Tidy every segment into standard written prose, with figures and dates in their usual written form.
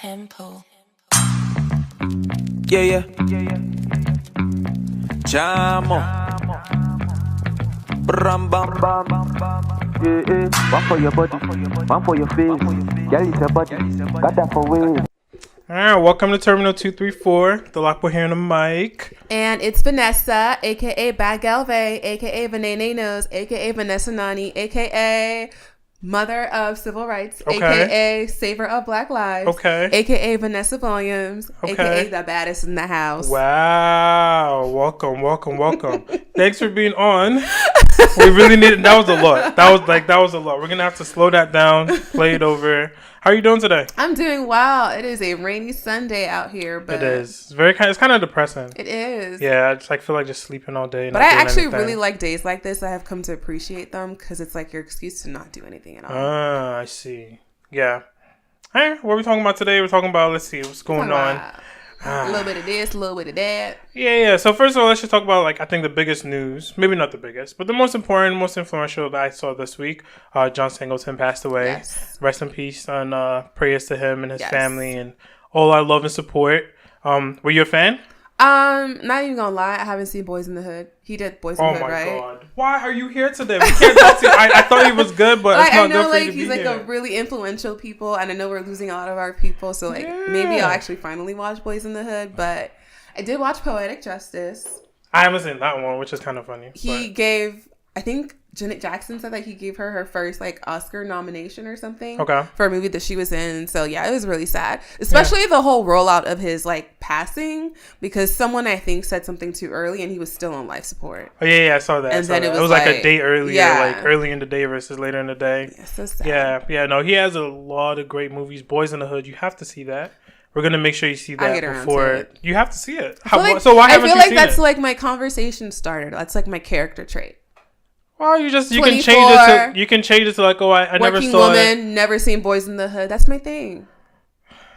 tempo. Yeah. Jamo. Bram bam bam. Yeah. One for your body, one for your face. Girl, it's your body. Got that for way. Alright, welcome to Terminal 234. Dolapo here on the mic. And it's Vanessa, aka Bad Galve, aka Vanessa, aka Vanessa Nani, aka Mother of Civil Rights, aka Saver of Black Lives, aka Vanessa Williams, aka the baddest in the house. Wow. Welcome. Thanks for being on. We really needed that was a lot. That was a lot. We're gonna have to slow that down, play it over. How are you doing today? I'm doing well. It is a rainy Sunday out here, but it is. It's kind of depressing. It is. Yeah, I just feel like just sleeping all day. But I actually really like days like this. I have come to appreciate them because it's like your excuse to not do anything at all. I see. Yeah. Hey, what are we talking about today? We're talking about, let's see, what's going on. A little bit of this, a little bit of that. Yeah. So first of all, let's just talk about, I think the biggest news. Maybe not the biggest, but the most important, most influential that I saw this week. John Singleton passed away. Yes. Rest in peace, and prayers to him and his family and all our love and support. Were you a fan? Not even gonna lie, I haven't seen Boys in the Hood. He did Boys in the Hood, right? Oh my god! Why are you here today? We can't talk to you. I thought he was good, but it's not good for you to be here. I know, he's a really influential people, and I know we're losing a lot of our people. So maybe I'll actually finally watch Boys in the Hood. But I did watch Poetic Justice. I haven't seen that one, which is kind of funny. He gave, I think Janet Jackson said that he gave her first Oscar nomination or something for a movie that she was in. So yeah, it was really sad, especially the whole rollout of his passing, because someone I think said something too early and he was still on life support. Oh yeah, I saw that. And then it was a day earlier, early in the day versus later in the day. Yeah, so sad. Yeah. No, he has a lot of great movies. Boys in the Hood, you have to see that. We're gonna make sure you see that before you have to see it. So why haven't you seen it? I feel like that's my conversation starter. That's my character trait. Well, you can change it to I never saw it. Never seen Boys in the Hood. That's my thing.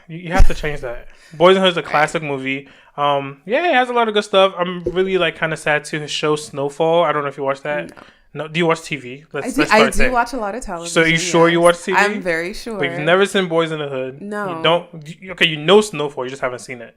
You have to change that. Boys in the Hood is a classic movie. It has a lot of good stuff. I'm really kind of sad to his show Snowfall. I don't know if you watched that. No. Do you watch TV? I do watch a lot of television. So are you sure you watch TV? I'm very sure. But you've never seen Boys in the Hood. No. You don't. Okay, you know Snowfall. You just haven't seen it.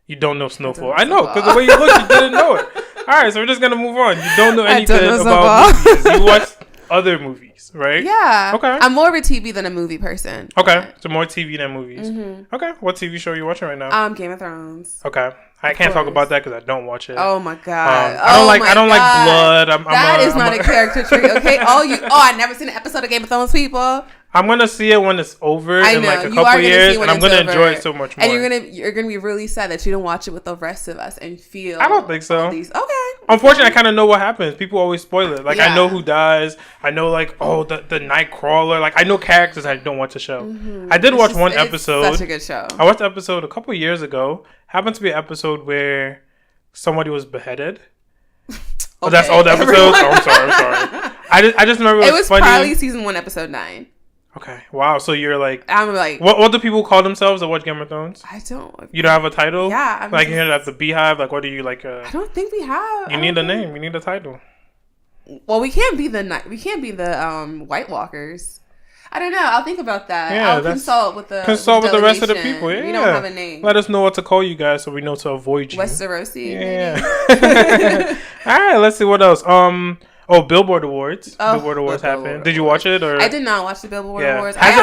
You don't know Snowfall. I know, because the way you look, you didn't know it. All right, so we're just going to move on. You don't know anything about movies. You watch other movies, right? Yeah. Okay. I'm more of a TV than a movie person. Okay. So more TV than movies. Mm-hmm. Okay. What TV show are you watching right now? Game of Thrones. Okay. I can't talk about that because I don't watch it. Oh my god! I don't like blood. That is not a character trait, okay? I never seen an episode of Game of Thrones, people. I'm gonna see it when it's over in a couple years, and I'm gonna enjoy it so much more. And you're gonna be really sad that you don't watch it with the rest of us and feel. I don't think so. Okay. Unfortunately, I kind of know what happens. People always spoil it. I know who dies. I know the Nightcrawler. I know characters. I don't watch the show. Mm-hmm. I did watch one episode. Such a good show. I watched the episode a couple years ago. Happened to be an episode where somebody was beheaded. Oh, that's all the episodes. I'm sorry. I just remember it was funny. Probably season 1, episode 9. Okay. Wow. So you're I'm like, what do people call themselves that watch Game of Thrones? I don't. You don't have a title? Yeah. You hear that the Beehive? What are you I don't think we have. You need a name. You need a title. Well, we can't be the White Walkers. I don't know. I'll think about that. Yeah, I'll consult with the rest of the people. Yeah. We don't have a name. Let us know what to call you guys so we know to avoid you. Westerosi. Yeah. All right. Let's see what else. Billboard Awards. Billboard Awards happened. Did you watch it? Or I did not watch the Billboard Awards. Has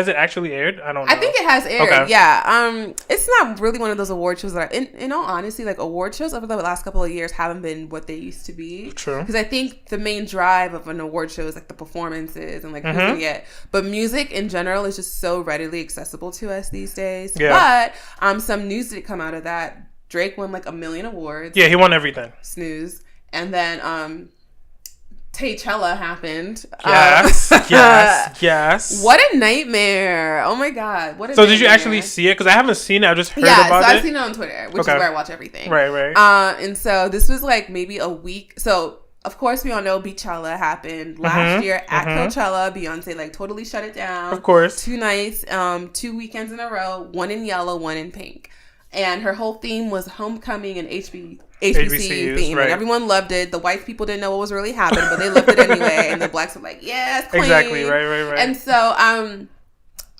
it actually aired? I don't know. I think it has aired. Okay. Yeah. It's not really one of those award shows that in all honesty, award shows over the last couple of years haven't been what they used to be. True. Because I think the main drive of an award show is the performances and who's gonna get. But music in general is just so readily accessible to us these days. Yeah. But some news did come out of that. Drake won 1 million awards. Yeah, he won everything. Snooze. And then Taychella happened. Yes. What a nightmare. Oh my god. What a So did you actually see it? Because I haven't seen it. I just heard about it. I've seen it on Twitter, which is where I watch everything. Right. And so this was maybe a week. So of course we all know Beachella happened last year at Coachella. Beyonce totally shut it down. Of course. 2 nights, 2 weekends in a row, one in yellow, one in pink. And her whole theme was homecoming and HBCU theme, right. And everyone loved it. The white people didn't know what was really happening, but they loved it anyway. And the blacks were like, "Yes, queen." Exactly, right. And so,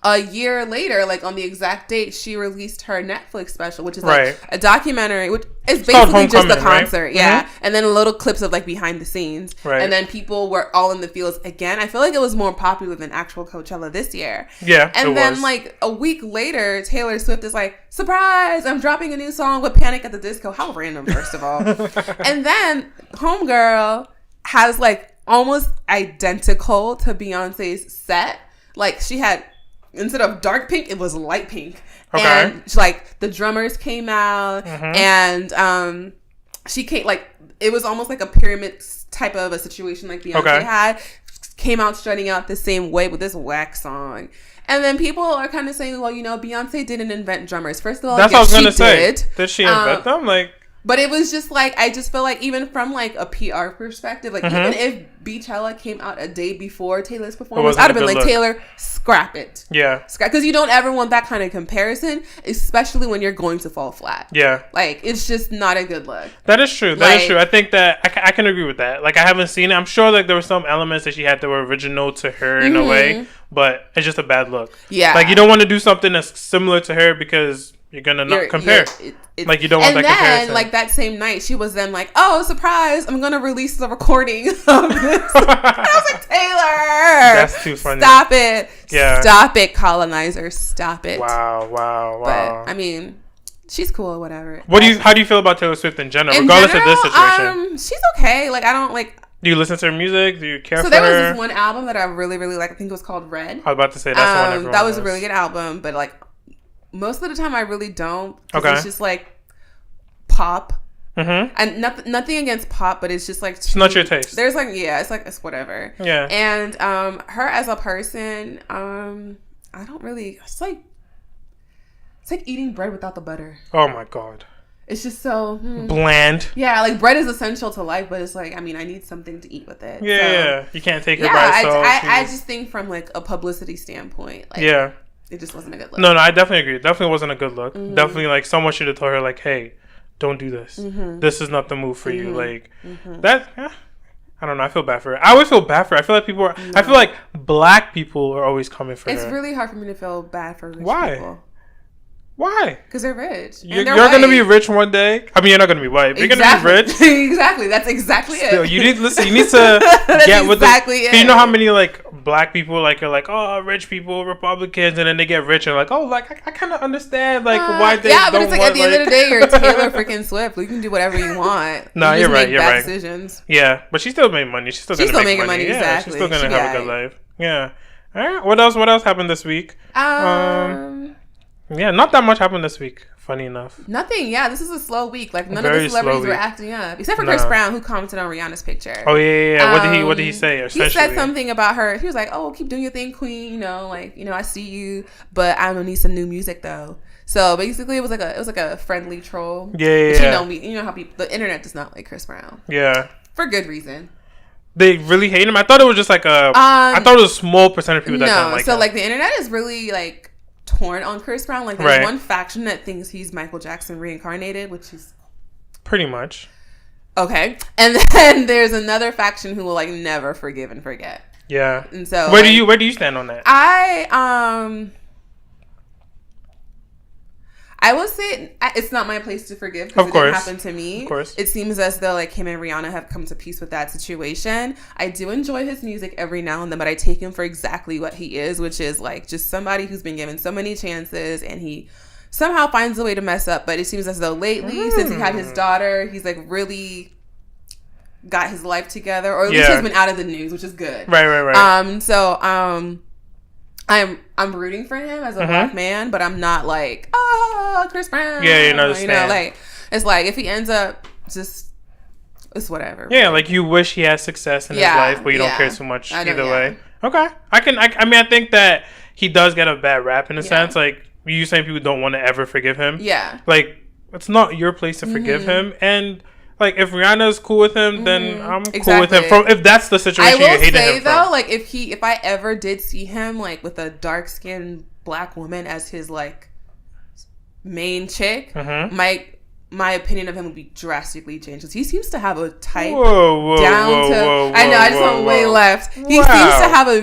a year later, like on the exact date, she released her Netflix special, which is like a documentary, which is basically just the concert, right? And then little clips of like behind the scenes, and then people were all in the fields again. I feel like it was more popular than actual Coachella this year, and then like a week later, Taylor Swift is like, surprise, I'm dropping a new song with Panic at the Disco. How random, first of all. And then Homegirl has like almost identical to Beyonce's set. Like she had, instead of dark pink, it was light pink. Okay. And like the drummers came out, and she came, like, it was almost like a pyramid type of a situation like Beyonce had. Came out strutting out the same way with this whack song. And then people are kind of saying, well, you know, Beyonce didn't invent drummers. First of all, that's what I was gonna say. Did she invent them? Like, but it was just like, I just feel like even from like a PR perspective, like even if Beachella came out a day before Taylor's performance, I'd have been like, look. Taylor, scrap it. Yeah. Because you don't ever want that kind of comparison, especially when you're going to fall flat. Yeah. Like, it's just not a good look. That is true. That is true. I think that I can agree with that. Like, I haven't seen it. I'm sure like there were some elements that she had that were original to her in a way, but it's just a bad look. Yeah. Like, you don't want to do something that's similar to her because you're going to not compare. Like, you don't want that comparison. And then, like, that same night, she was then like, oh, surprise, I'm going to release the recording of this. I was like, Taylor! That's too funny. Stop it. Yeah. Stop it, colonizer. Stop it. Wow. But, I mean, she's cool or whatever. How do you feel about Taylor Swift in general, regardless of this situation? She's okay. Like, I don't, like... Do you listen to her music? Do you care for her? So there was this one album that I really, really like. I think it was called Red. I was about to say, that's the one everyone that was a really good album, but, like, most of the time I really don't. Okay. It's just, like, pop. And nothing against pop, but it's just like it's not your taste. There's like it's whatever. Yeah. And her as a person, I don't really. It's like eating bread without the butter. Oh my god. It's just so bland. Yeah, like bread is essential to life, but it's like, I mean, I need something to eat with it. Yeah, you can't take her by itself. I just think from like a publicity standpoint, like, yeah, it just wasn't a good look. No, I definitely agree. It definitely wasn't a good look. Definitely, like, someone should have told her, like, hey, don't do this. This is not the move for you. Like, that, I don't know. I feel bad for her. I always feel bad for her. I feel like people are, I feel like black people are always coming for her. It's really hard for me to feel bad for rich people. Why? Because they're rich. You're going to be rich one day. I mean, you're not going to be white, but you're going to be rich. Exactly. That's exactly it. You need to get with exactly it. You know how many, like, black people, like, are like, oh, rich people, Republicans, and then they get rich and like, oh, like, I kind of understand, like, why they don't but it's like, at the end of the day, you're Taylor freaking Swift. You can do whatever you want. No, you're right. You're right. Decisions. Yeah, but she still made money. She's still making money. Exactly. Yeah, she's still going to have a good life. Yeah. All right. What else happened this week? Yeah, not that much happened this week, funny enough. Nothing, yeah. This is a slow week. Like, none of the celebrities were acting up. Except for Chris Brown, who commented on Rihanna's picture. Oh, yeah. What did he say? He said something about her. He was like, oh, keep doing your thing, queen. You know, like, you know, I see you, but I don't need some new music, though. So, basically, it was like a friendly troll. Yeah. You know how the internet does not like Chris Brown. Yeah. For good reason. They really hate him? I thought it was just like I thought it was a small percentage of people that don't like him. So, like, the internet is really, like, torn on Chris Brown. Like, there's one faction that thinks he's Michael Jackson reincarnated, which is pretty much okay, and then there's another faction who will, like, never forgive and forget. Yeah. And so where do you stand on that? I will say it's not my place to forgive because it didn't happen to me. Of course. It seems as though, like, him and Rihanna have come to peace with that situation. I do enjoy his music every now and then, but I take him for exactly what he is, which is, like, just somebody who's been given so many chances and he somehow finds a way to mess up. But it seems as though lately, since he had his daughter, he's, like, really got his life together, or at least he's been out of the news, which is good. Right. So I'm rooting for him as a black man, but I'm not like, oh, Chris Brown. Yeah, you know, like, it's like, if he ends up just, it's whatever. Yeah, like, you wish he had success in his life, but you don't care so much either way. Okay. I mean, I think that he does get a bad rap in a sense. Like, you saying people don't want to ever forgive him. Yeah. Like, it's not your place to forgive him. And, like, if Rihanna's cool with him, then I'm cool with him. If that's the situation you're hating him from. I will say, though, like, if I ever did see him, like, with a dark-skinned black woman as his, like, main chick, my opinion of him would be drastically changed. Because he seems to have a type I know, I just went way left. He seems to have a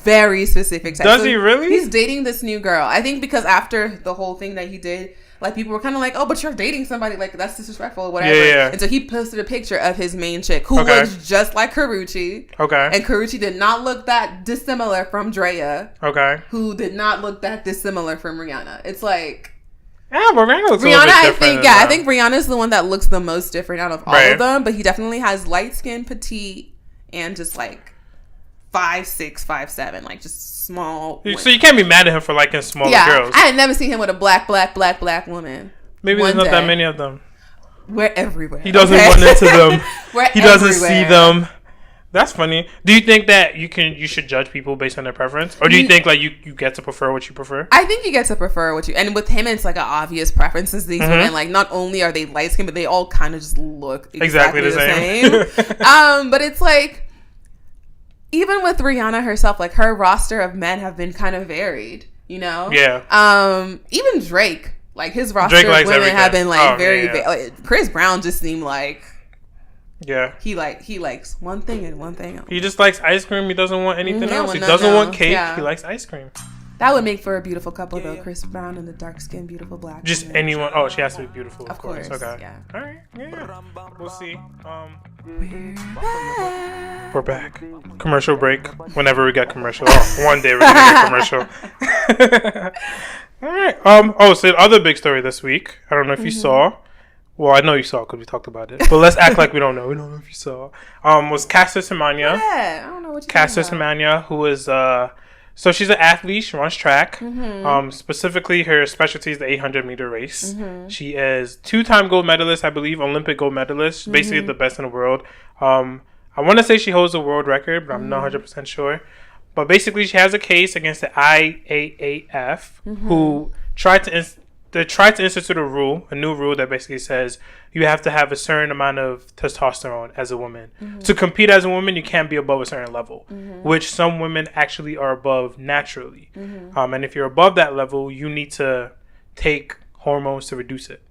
very specific type. Does he really? He's dating this new girl. I think because after the whole thing that he did, like, people were kind of like, oh, but you're dating somebody, like, that's disrespectful or whatever. Yeah. And so he posted a picture of his main chick who looks just like Karrueche. Okay. And Karrueche did not look that dissimilar from Drea. Okay. Who did not look that dissimilar from Rihanna. It's like... Yeah, but Rihanna looks Rihanna, I think Rihanna's the one that looks the most different out of all of them, but he definitely has light skin, petite, and just like 5'6", 5'7", like just small. So you can't be mad at him for liking smaller girls. I had never seen him with a black woman. Maybe there's not that many of them. We're everywhere. He doesn't run into them. He doesn't see them. That's funny. Do you think that you should judge people based on their preference? Or do you think like you get to prefer what you prefer? I think you get to prefer what you... And with him, it's like an obvious preference. These women, like, not only are they light skinned, but they all kind of just look exactly the same. But it's like, even with Rihanna herself, like, her roster of men have been kind of varied, you know? Yeah. Even Drake, like, his roster of women have been like like, Chris Brown just seemed like... Yeah. He likes one thing and one thing else. He just likes ice cream. He doesn't want anything else. He doesn't want cake. Yeah. He likes ice cream. That would make for a beautiful couple, though. Chris Brown and the dark-skinned, beautiful black just woman. Anyone. Oh, she has to be beautiful, of course. Okay. Yeah. All right. Yeah. We'll see. We're back. Commercial break. Whenever we get commercial. One day we're going to get commercial. All right. So the other big story this week. I don't know if you saw. Well, I know you saw because we talked about it. But let's act like we don't know. We don't know if you saw. Was Caster Semenya. Yeah, I don't know what you Caster Semenya, who is... So she's an athlete. She runs track. Specifically, her specialty is the 800-meter race. She is 2-time gold medalist, I believe, Olympic gold medalist. Basically, the best in the world. I want to say she holds a world record, but I'm not 100% sure. But basically, she has a case against the IAAF, who tried to institute a new rule that basically says you have to have a certain amount of testosterone as a woman. To compete as a woman, you can't be above a certain level, which some women actually are above naturally. And if you're above that level, you need to take hormones to reduce it.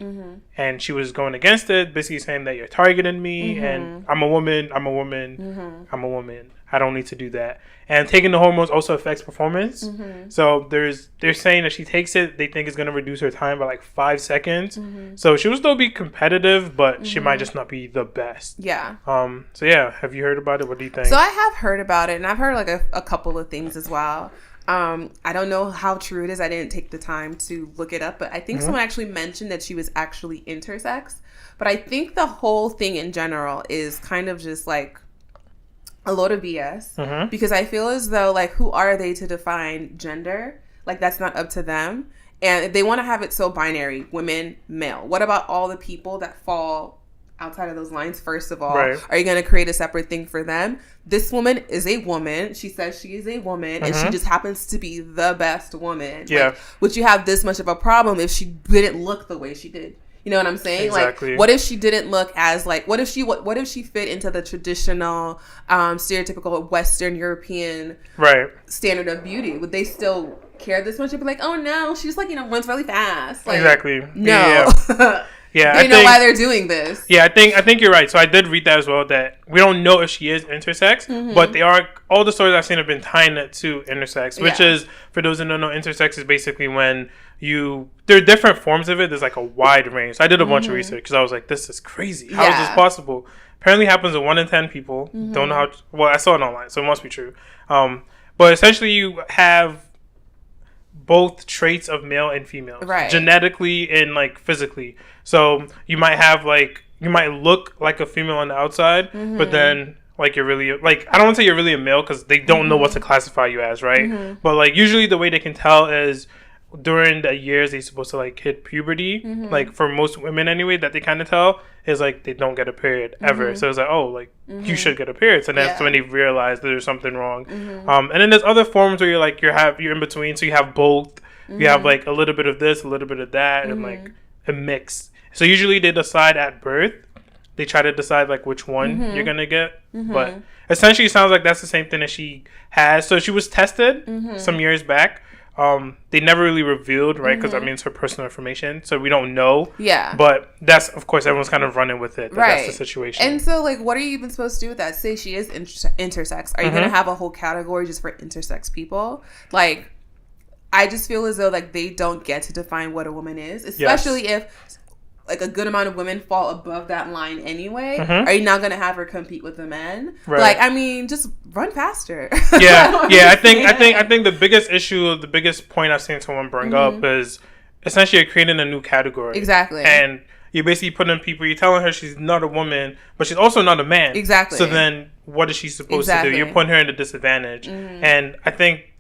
And she was going against it, basically saying that you're targeting me, and I'm a woman. I don't need to do that. And taking the hormones also affects performance. So they're saying that she takes it, they think it's going to reduce her time by like 5 seconds. So she will still be competitive, but she might just not be the best. Yeah. So yeah, have you heard about it? What do you think? So I have heard about it, and I've heard like a couple of things as well. I don't know how true it is. I didn't take the time to look it up, but I think someone actually mentioned that she was actually intersex. But I think the whole thing in general is kind of just like a load of BS, because I feel as though, like, who are they to define gender? Like, that's not up to them. And they want to have it so binary, women, male. What about all the people that fall outside of those lines, first of all? Right. Are you going to create a separate thing for them? This woman is a woman. She says she is a woman, and she just happens to be the best woman. Yeah. Like, would you have this much of a problem if she didn't look the way she did? You know what I'm saying? Exactly. Like, what if she didn't look as, like, what if she fit into the traditional, stereotypical Western European standard of beauty? Would they still care this much? They'd be like, oh no, she's like, runs really fast. Like, exactly. No. Yeah. They know why they're doing this. Yeah, I think you're right. So I did read that as well, that we don't know if she is intersex, but all the stories I've seen have been tying it to intersex, which is, for those who don't know, intersex is basically when there are different forms of it. There's like a wide range. So I did a bunch of research because I was like, this is crazy. How is this possible? Apparently happens to 1 in 10 people. Don't know how. Well, I saw it online, so it must be true. But essentially you have both traits of male and female, genetically and like physically. So you might look like a female on the outside, but then like you're really, like, I don't want to say you're really a male because they don't know what to classify you as, right? But like usually the way they can tell is during the years they're supposed to like hit puberty, like for most women anyway, that they kind of tell is like they don't get a period ever. So it's like, oh, like you should get a period. So that's when they realize that there's something wrong. And then there's other forms where you're in between. So you have both. You have like a little bit of this, a little bit of that, and like a mix. So usually they decide at birth. They try to decide like which one you're gonna get. But essentially it sounds like that's the same thing that she has. So she was tested some years back. they never really revealed, right? Because I mean, it's her personal information, so we don't know. Yeah. But that's, of course, everyone's kind of running with it. Right. That's the situation. And so, like, what are you even supposed to do with that? Say she is intersex. Are you going to have a whole category just for intersex people? Like, I just feel as though, like, they don't get to define what a woman is, especially if, like, a good amount of women fall above that line anyway. Are you not going to have her compete with the men? Right. Like, I mean, just run faster. Yeah. I think the biggest issue, the biggest point I've seen someone bring up is essentially you're creating a new category. Exactly. And you're basically putting people, you're telling her she's not a woman, but she's also not a man. Exactly. So then what is she supposed to do? You're putting her in a disadvantage. And I think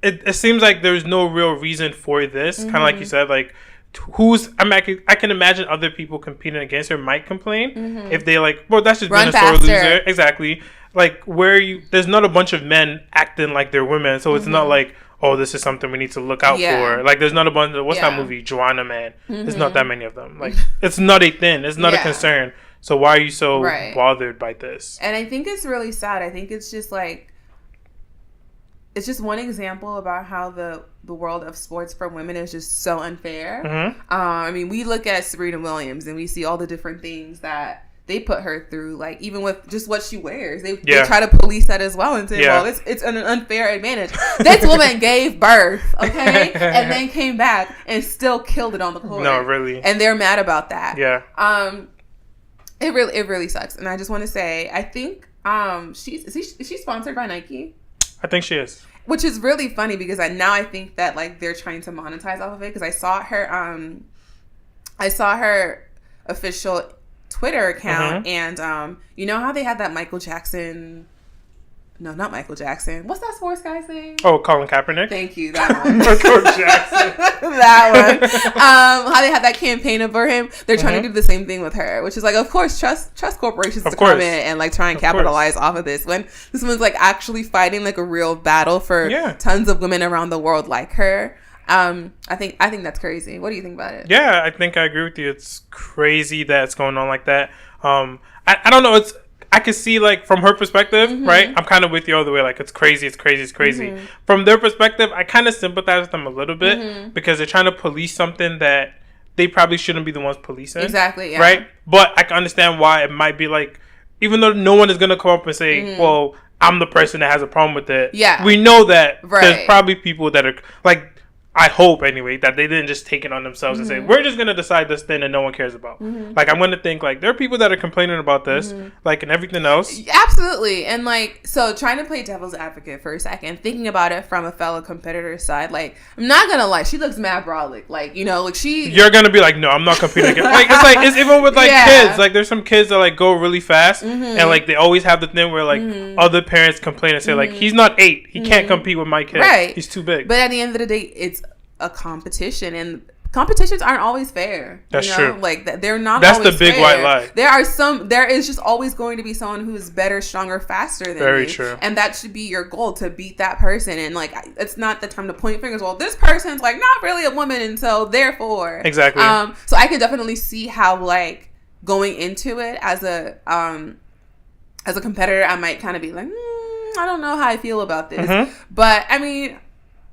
it seems like there's no real reason for this. Kind of like you said, like, I can imagine other people competing against her might complain if they like, well, that's just being a sore loser. Exactly. Like, there's not a bunch of men acting like they're women, so it's not like, oh, this is something we need to look out for. Like, there's not a bunch of, what's that movie, Joanna Man? There's not that many of them. Like, it's not a thing. It's not a concern. So why are you so bothered by this? And I think it's really sad. I think it's just like, it's just one example about how the world of sports for women is just so unfair. I mean, we look at Serena Williams and we see all the different things that they put her through, like even with just what she wears. They try to police that as well and say, well, it's an unfair advantage. This woman gave birth, okay, and then came back and still killed it on the court. No, really. And they're mad about that. Yeah. It really sucks. And I just want to say, I think is she sponsored by Nike? I think she is. Which is really funny because now I think that like they're trying to monetize off of it, because I saw her official Twitter account and you know how they had that Michael Jackson. No, not Michael Jackson. What's that sports guy's name? Oh, Colin Kaepernick. Thank you. That one. Michael Jackson. That one. How they had that campaign over him. They're trying to do the same thing with her, which is like, of course, trust corporations to come in and like try and capitalize off of this. When this one's like actually fighting like a real battle for tons of women around the world like her. I think that's crazy. What do you think about it? Yeah, I think I agree with you. It's crazy that it's going on like that. I don't know. I could see, like, from her perspective, right? I'm kind of with you all the way. Like, it's crazy. From their perspective, I kind of sympathize with them a little bit because they're trying to police something that they probably shouldn't be the ones policing. Exactly, yeah. Right? But I can understand why it might be, like, even though no one is going to come up and say, well, I'm the person that has a problem with it. Yeah. We know that there's probably people that are, like, I hope, anyway, that they didn't just take it on themselves and say, we're just going to decide this thing that no one cares about. Like, I'm going to think, like, there are people that are complaining about this, like, and everything else. Absolutely. And, like, so trying to play devil's advocate for a second, thinking about it from a fellow competitor's side, like, I'm not going to lie, she looks mad brolic. Like, you know, like, you're going to be like, no, I'm not competing against. Like, it's even with, like, kids. Like, there's some kids that, like, go really fast, and, like, they always have the thing where, like, other parents complain and say, like, he's not 8. He can't compete with my kid. Right. He's too big. But at the end of the day, it's a competition, and competitions aren't always fair. That's true. Like, they're not. That's always the big fair. white lie. There is just always going to be someone who's better, stronger, faster than Very you. true. And that should be your goal, to beat that person. And like, it's not the time to point fingers. Well, this person's like not really a woman, and so therefore, exactly. So I can definitely see how, like, going into it as a competitor, I might kind of be like, I don't know how I feel about this. But I mean,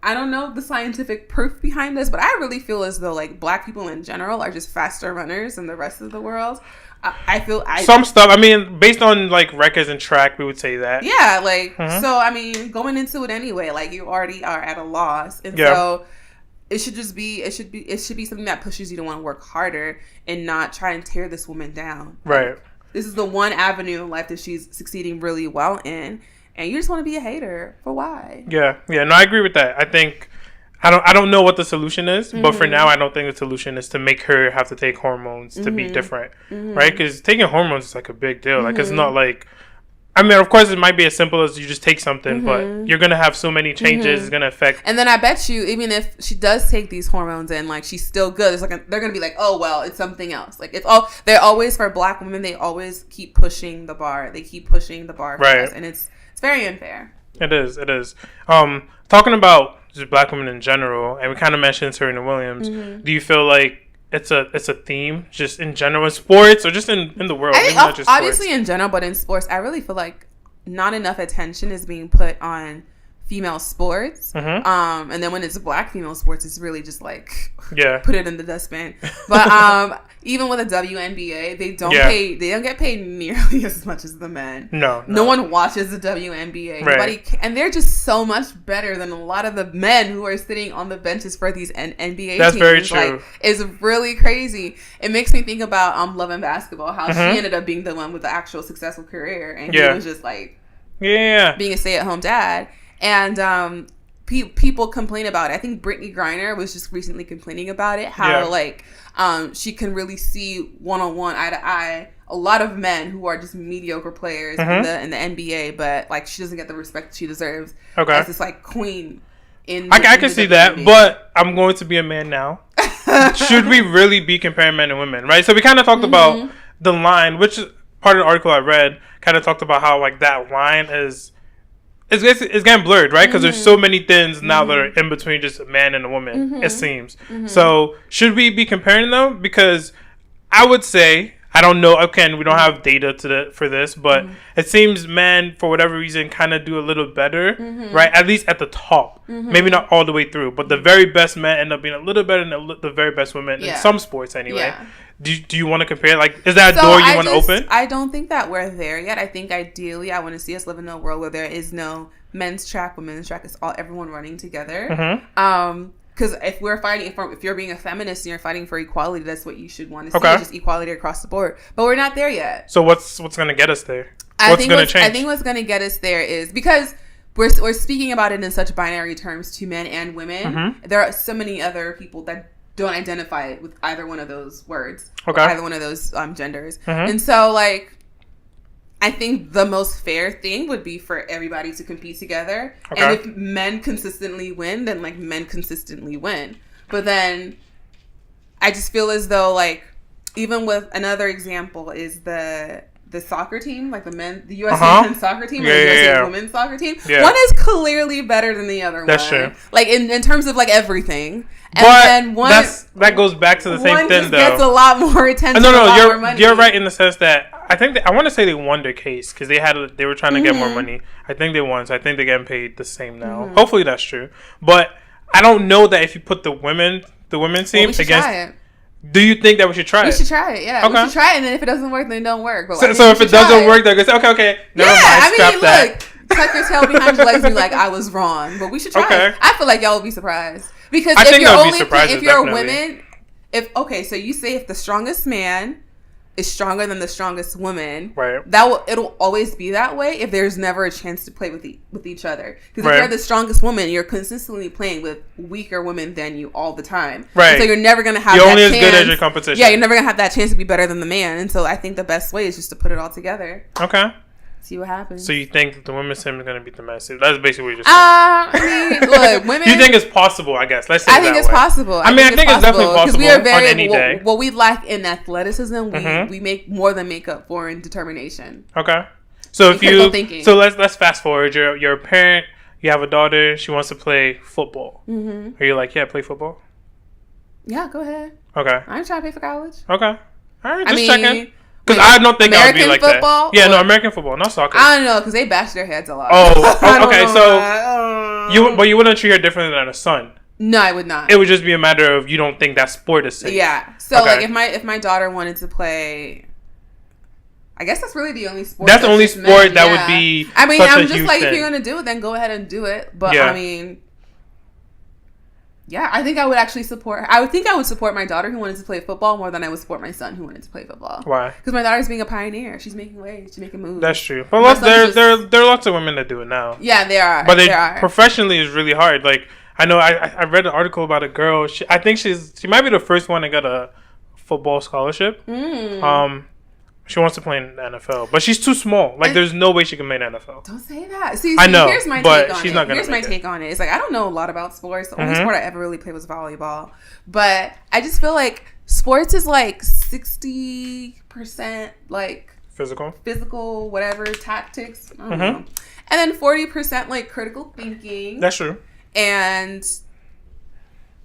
I don't know the scientific proof behind this, but I really feel as though, like, Black people in general are just faster runners than the rest of the world. I feel some stuff. I mean, based on like records and track, we would say that. Yeah, like so. I mean, going into it anyway, like, you already are at a loss, and so it should be something that pushes you to want to work harder and not try and tear this woman down. Right. Like, this is the one avenue in life that she's succeeding really well in. And you just want to be a hater for why? Yeah. No, I agree with that. I think I don't know what the solution is, but for now, I don't think the solution is to make her have to take hormones to be different, right? Because taking hormones is like a big deal. Like, it's not like, I mean, of course, it might be as simple as you just take something, but you're gonna have so many changes. It's gonna affect. And then I bet you, even if she does take these hormones and like she's still good, it's like they're gonna be like, oh well, it's something else. Like, they're always, for Black women, they always keep pushing the bar. They keep pushing the bar for us, and it's very unfair. It is. Talking about just Black women in general, and we kind of mentioned Serena Williams. Do you feel like it's a theme just in general in sports or just in the world? I think not just obviously sports. In general, but in sports, I really feel like not enough attention is being put on female sports. And then when it's black female sports, it's really just like put it in the dustbin. But even with the WNBA, they don't get paid nearly as much as the men. No one watches the WNBA. And they're just so much better than a lot of the men who are sitting on the benches for these NBA teams. That's very true. Like, it's really crazy. It makes me think about Love and Basketball, how she ended up being the one with the actual successful career, and he was just like being a stay-at-home dad. And people complain about it. I think Brittany Griner was just recently complaining about it, how like she can really see one-on-one, eye-to-eye a lot of men who are just mediocre players in the NBA, but like she doesn't get the respect she deserves as this like queen. I can see that, but I'm going to be a man now. Should we really be comparing men and women, right? So we kind of talked about the line, which is part of the article I read, kind of talked about how like that line is getting blurred, right? Because there's so many things now that are in between just a man and a woman, it seems. So should we be comparing them? Because I would say, I don't know, again, we don't have data for this, but it seems men, for whatever reason, kind of do a little better, right? At least at the top. Maybe not all the way through, but the very best men end up being a little better than the very best women in some sports anyway. Do you want to compare? Like, is that a door you want to open? I don't think that we're there yet. I think ideally, I want to see us live in a world where there is no men's track, women's track. It's all everyone running together. Because if we're fighting, if you're being a feminist and you're fighting for equality, that's what you should want to see. Just equality across the board. But we're not there yet. So what's going to get us there? What's going to change? I think what's going to get us there is because we're speaking about it in such binary terms to men and women. There are so many other people that don't identify with either one of those words, or either one of those genders. And so, like, I think the most fair thing would be for everybody to compete together. And if men consistently win, then, like, men consistently win. But then I just feel as though, like, even with another example is the soccer team, like the U.S. men's soccer team and the U.S. women's soccer team. One is clearly better than the other one. That's true. Like, in terms of, like, everything. And but then that goes back to the same thing, though. Gets a lot more attention. You're right in the sense that I want to say they won their case because they were trying to get more money. I think they won, so I think they're getting paid the same now. Hopefully that's true. But I don't know that if you put the women's team against. Do you think that we should try it? We should try it, yeah. We should try it, and then if it doesn't work, then it don't work. But so if it doesn't work, they're going to say, okay, never mind, scrap that. Tuck your tail behind your legs and be like, I was wrong. But we should try it. I feel like y'all will be surprised. Because if you're a woman, so you say if the strongest man is stronger than the strongest woman, right? It'll always be that way if there's never a chance to play with each other. Because if you're the strongest woman, you're consistently playing with weaker women than you all the time, right? And so you're never gonna have. You're only as good as your competition. Yeah, you're never gonna have that chance to be better than the man. And so I think the best way is just to put it all together. Okay. See what happens. So you think the women's team is going to beat the men's team? That's basically what you're saying. I mean, look, women. You think it's possible? I guess. Let's say I think it's possible. I think it's definitely possible. We are very, on any day. What we lack in athleticism, we make more than make up for in determination. Okay. So let's fast forward. You're a parent. You have a daughter. She wants to play football. Are you like, play football? Yeah, go ahead. Okay. I'm trying to pay for college. Okay. All right. Just checking. Because I don't think American I would be like football, that. Yeah, no, American football, not soccer. I don't know, because they bash their heads a lot. Okay, so you wouldn't treat her differently than a son. No, I would not. It would just be a matter of you don't think that sport is safe. Yeah. So like if my daughter wanted to play, I guess that's really the only sport. That's the only sport that would be. I mean, I'm just like, if you're gonna do it, then go ahead and do it. But I mean. Yeah, I think I would actually support her. I would think I would support my daughter who wanted to play football more than I would support my son who wanted to play football. Why? Because my daughter's being a pioneer. She's making waves. She's making moves. That's true. But there are lots of women that do it now. Yeah, there are. But professionally is really hard. Like, I know I read an article about a girl. I think she might be the first one to get a football scholarship. She wants to play in the NFL, but she's too small. Like, there's no way she can make the NFL. Don't say that. See, I know, here's my but take on she's not going to. Here's my take on it. It's like, I don't know a lot about sports. The only sport I ever really played was volleyball. But I just feel like sports is like 60% like physical, whatever, tactics. I don't know. And then 40% like critical thinking. That's true. And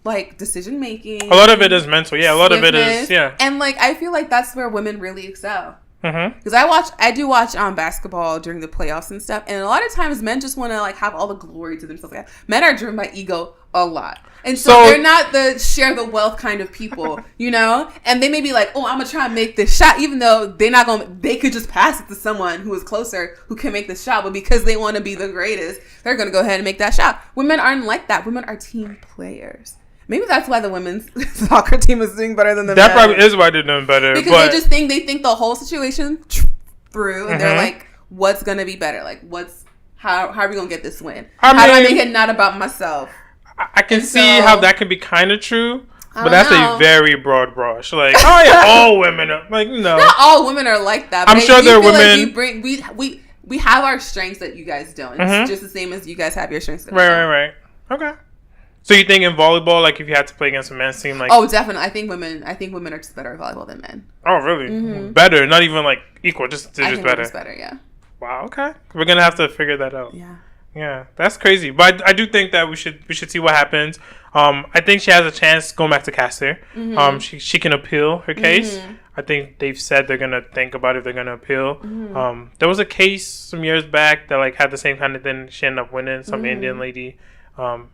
like decision making. A lot of it is mental. Yeah, a lot of it is, And like, I feel like that's where women really excel. Because I do watch basketball during the playoffs and stuff, and a lot of times men just want to like have all the glory to themselves. Like, men are driven by ego a lot, and so they're not the share the wealth kind of people, you know. And they may be like, "Oh, I'm gonna try and make this shot," even though they're not gonna. They could just pass it to someone who is closer who can make the shot, but because they want to be the greatest, they're gonna go ahead and make that shot. Women aren't like that. Women are team players. Maybe that's why the women's soccer team is doing better than the men. That probably is why they're doing better. Because they think the whole situation through, and they're like, what's going to be better? Like, how are we going to get this win? How do I make it not about myself? I can see how that can be kind of true, but that's a very broad brush. Like, oh yeah, all women are like, no. Not all women are like that. I'm sure there are women. Like we have our strengths that you guys don't. It's just the same as you guys have your strengths that we don't. Right. Okay. So you think in volleyball, like if you had to play against a men's team, like definitely, I think women are just better at volleyball than men. Oh, really? Better, not even like equal, just better. Just better, yeah. Wow. Okay, we're gonna have to figure that out. Yeah, that's crazy. But I do think that we should see what happens. I think she has a chance going back to Caster. She can appeal her case. I think they've said they're gonna think about if they're gonna appeal. There was a case some years back that like had the same kind of thing. She ended up winning, some Indian lady.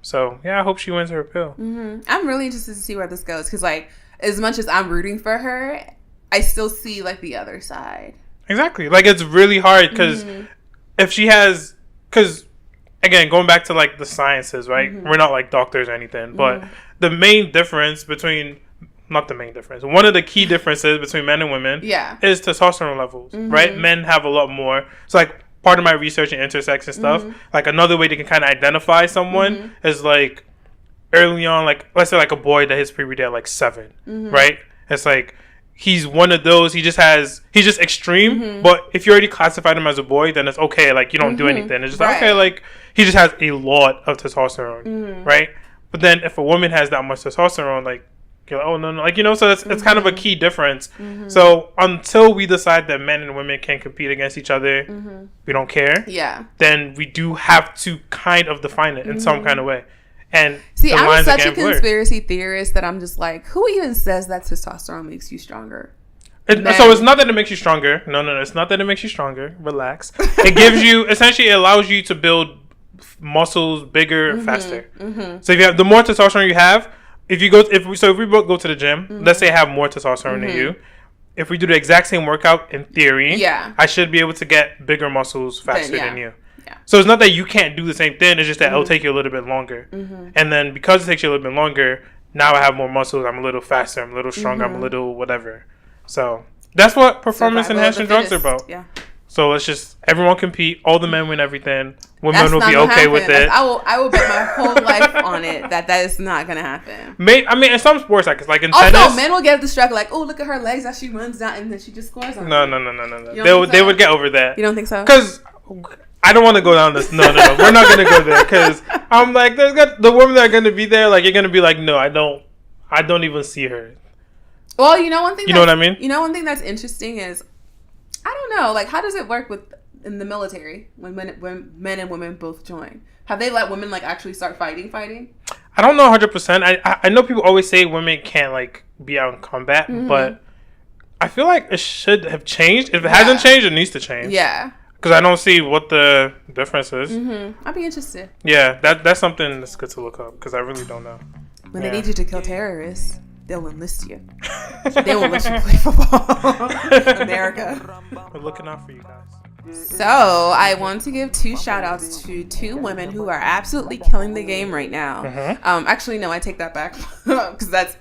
So yeah, I hope she wins her appeal. I'm really interested to see where this goes because like as much as I'm rooting for her, I still see like the other side. Exactly, like it's really hard because if she has, because again going back to like the sciences, right? We're not like doctors or anything, but the main difference between one of the key differences between men and women is testosterone levels, right? Men have a lot more. So like part of my research in intersex and stuff, like another way they can kind of identify someone is like early on, like let's say like a boy that hits puberty at like 7, right? It's like he's one of those. He's just extreme. But if you already classified him as a boy, then it's okay. Like you don't do anything. It's just like, okay, like he just has a lot of testosterone, right? But then if a woman has that much testosterone, like you're like, oh no, like, you know, so it's kind of a key difference. So until we decide that men and women can compete against each other, we don't care. Then we do have to kind of define it in some kind of way. And see, I'm such a conspiracy theorist that I'm just like, who even says that testosterone makes you stronger? So it's not that it makes you stronger. No, it's not that it makes you stronger. Relax. It gives you, essentially, it allows you to build muscles bigger, faster. So if you have the more testosterone you have. If we both go to the gym, let's say I have more testosterone than you. If we do the exact same workout, in theory, I should be able to get bigger muscles faster than you. So it's not that you can't do the same thing. It's just that it'll take you a little bit longer. And then because it takes you a little bit longer, now I have more muscles. I'm a little faster. I'm a little stronger. I'm a little whatever. So that's what performance enhancing drugs are about. So let's just everyone compete. All the men win everything. Women will be okay with it. I will bet my whole life on it that is not gonna happen. I mean, in some sports, like in also, tennis, men will get distracted. Like, oh, look at her legs as she runs down, and then she just scores on. No. They would get over that. You don't think so? Because I don't want to go down this. No. We're not gonna go there. Because I'm like, the women that are gonna be there. Like, you're gonna be like, no, I don't even see her. Well, you know one thing. You know what I mean? You know one thing that's interesting is, I don't know, like how does it work in the military when men and women both join? Have they let women like actually start fighting? I don't know 100%. I know people always say women can't like be out in combat, but I feel like it should have changed. If it hasn't changed, it needs to change. Yeah. Because I don't see what the difference is. I'd be interested. Yeah, that's something that's good to look up because I really don't know. When they need you to kill terrorists, they'll enlist you. They won't let you play football. America. We're looking out for you guys. So I want to give 2 shout outs to 2 women who are absolutely killing the game right now. Actually, no, I take that back because that's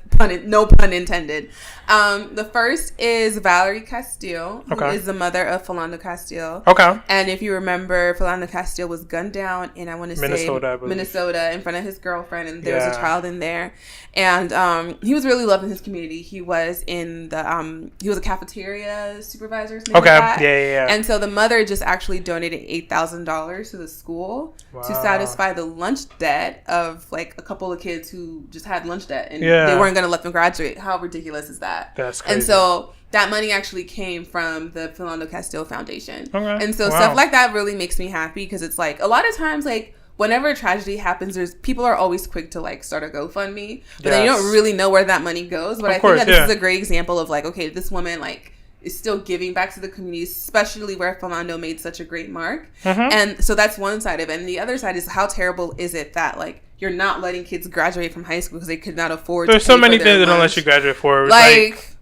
no pun intended. The first is Valerie Castile, who is the mother of Philando Castile. And if you remember, Philando Castile was gunned down in, I want to say, Minnesota in front of his girlfriend, and there was a child in there. And he was really loved in his community. He was in the he was a cafeteria supervisor. And so the mother just actually donated $8,000 to the school to satisfy the lunch debt of like a couple of kids who just had lunch debt and they weren't going to let them graduate. How ridiculous is that? That's crazy. And so that money actually came from the Philando Castile Foundation. And so stuff like that really makes me happy because it's like a lot of times like whenever a tragedy happens, there's people are always quick to like start a GoFundMe, but then you don't really know where that money goes. But I think that this is a great example of like, okay, this woman like is still giving back to the community, especially where Philando made such a great mark. And so that's one side of it. And the other side is, how terrible is it that, like, you're not letting kids graduate from high school because they could not afford There's to pay so many for things their that don't lunch. let you graduate for. Like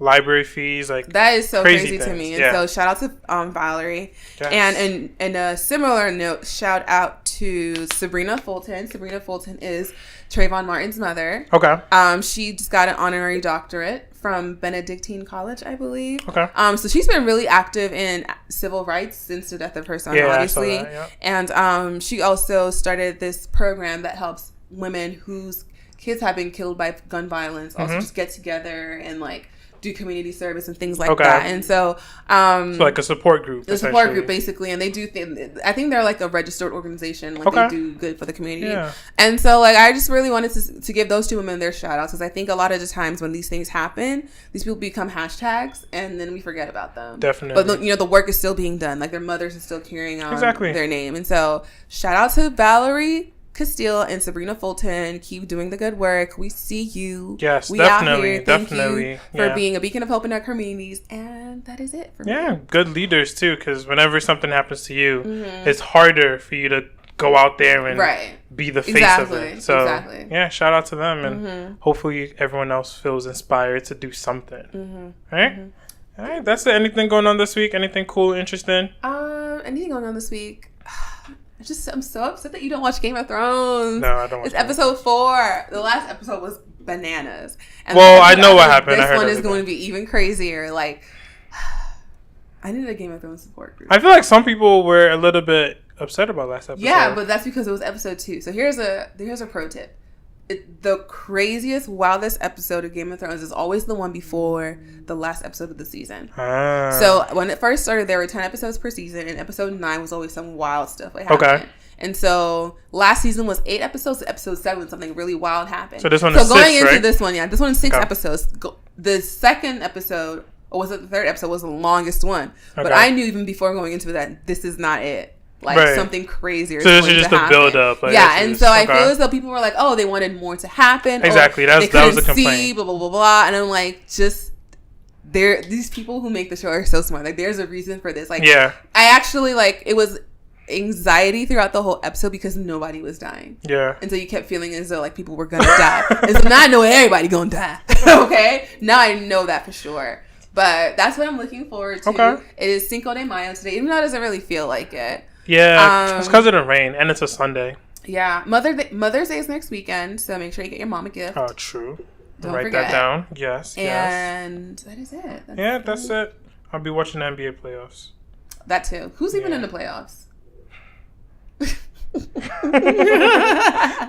library fees, like that is so crazy to things. me. And so shout out to Valerie. Yes. And a similar note, shout out to Sabrina Fulton. Sabrina Fulton is Trayvon Martin's mother. Okay. She just got an honorary doctorate from Benedictine College, I believe. Okay. So she's been really active in civil rights since the death of her son, obviously. I saw that, And she also started this program that helps women whose kids have been killed by gun violence also just get together and like do community service and things like that. And so like a support group. A support group, basically. And they do I think they're like a registered organization. Like they do good for the community. Yeah. And so like I just really wanted to give those two women their shout outs, because I think a lot of the times when these things happen, these people become hashtags and then we forget about them. Definitely. But you know, the work is still being done. Like their mothers are still carrying on their name. And so shout out to Valerie Castile and Sabrina Fulton. Keep doing the good work. We see you. Yes, we definitely. Out here. Thank you for being a beacon of hope in our communities. And that is it for me. Yeah, good leaders too, because whenever something happens to you, it's harder for you to go out there and be the face of it. So yeah, shout out to them, and hopefully everyone else feels inspired to do something. Right? All right, that's it. Anything going on this week? Anything cool, interesting? Anything going on this week? I'm so upset that you don't watch Game of Thrones. No, I don't watch It's episode 4. The last episode was bananas. And I know what happened. This one is going to be even crazier. Like, I need a Game of Thrones support group. I feel like some people were a little bit upset about last episode. Yeah, but that's because it was episode 2. So here's a pro tip. The craziest, wildest episode of Game of Thrones is always the one before the last episode of the season. So when it first started, there were 10 episodes per season, and episode 9 was always some wild stuff that happened. And so last season was 8 episodes. Episode 7, something really wild happened. So this one is 6, going into right? this one, this one is 6 episodes. The second episode, or was it the third episode, was the longest one. But I knew even before going into that, this is not it. Like something crazier. So this is just a build up. Like, and so I feel as though people were like, "Oh, they wanted more to happen." Exactly, that was the complaint. Blah blah blah blah. And I'm like, these people who make the show are so smart. Like, there's a reason for this. Like, I actually it was anxiety throughout the whole episode because nobody was dying. Yeah, and so you kept feeling as though like people were gonna die. And so now I know everybody gonna die. Okay, now I know that for sure. But that's what I'm looking forward to. It is Cinco de Mayo today, even though it doesn't really feel like it. Yeah, it's because of the rain, and it's a Sunday. Yeah, Mother's Day is next weekend, so make sure you get your mom a gift. Oh, true. Don't Write forget. that down. Yes, and that is it. That's it. I'll be watching the NBA playoffs. That too. Who's even in the playoffs?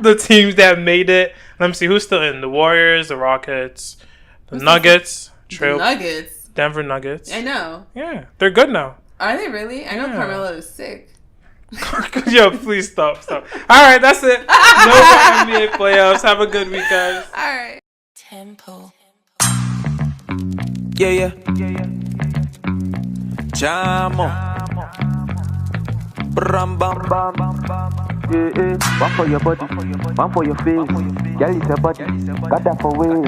The teams that made it. Let me see who's still in. The Warriors, the Rockets, the Nuggets, Denver Nuggets. I know. Yeah, they're good now. Are they really? I know Carmelo is sick. Yo, please stop. All right, that's it. No more NBA playoffs. Have a good week, guys. All right. Tempo. Yeah. Chamo. Bram bam bam. Yeah. One for your body, one for your face. Girl, it's your body. Got that for ways.